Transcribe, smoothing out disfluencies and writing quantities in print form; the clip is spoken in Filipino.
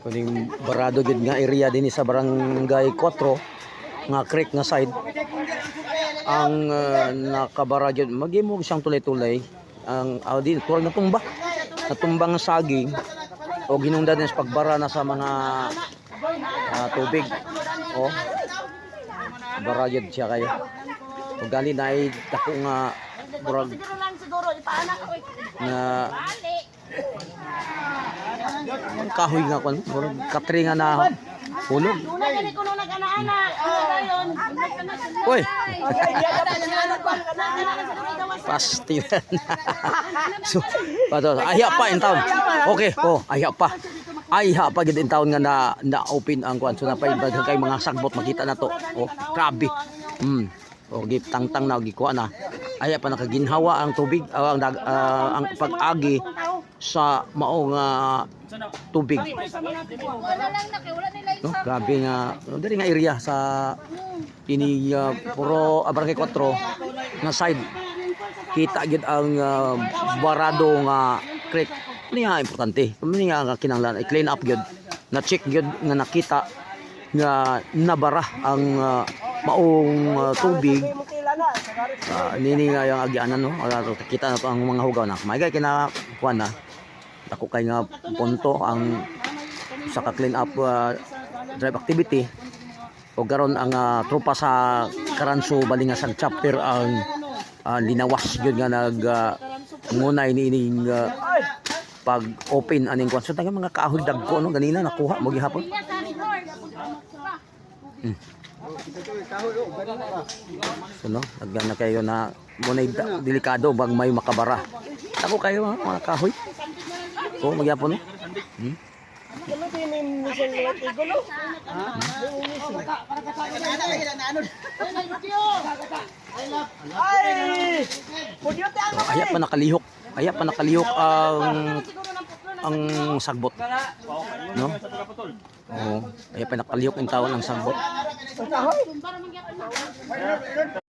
Kuning barado gid nga area din sa barangay 4 nga creek nga side. Ang nakabara gid magimog siyang tulay-tulay. Ang din turag natumbang nga saging o ginungdan din sa pagbara na sa mga tubig. O bara gid siya kayo. Ug gali na ay dako nga murag na kahoy nga kon murag katri nga na hulog. Uy. Pasti. So, pato ayha pa in town. Okay, ayha pa. Ayha pa gid in town nga na open ang kwan. So napay kay mga sagbot makita na to. Grabe. Gip tangtang na gikuha na. Ayha pa nakaginhawa ang tubig ang pag-agi sa maong tubig. No, grabe nga diri nga area sa ini puro barangay 4 nga side. Kita gid ang barado nga creek. Niya importante. Niya nga kinahanglan i-clean up gid. Na check gid nga nakita nga nabara ang maong tubig. Nini nga yung agyanan no. Kita na to ang mga hugaw na. Maigay kina kuan na. Dako kay nga punto ang sa ka-clean up drive activity. O garon ang tropa sa Karanso Balingasan chapter ang linawas yun nga ngunay niining pag-open aning kwan. So mga kahoy dagko no ganina nakuha mo gihapon. So no, nagana kayo na munay delikado bag may makabara. Ako kayo mga kahoy. Magyapon no. Aya pa nakalihok ang sagbot no. Aya pa nakalihok ang tawon ang sagbot.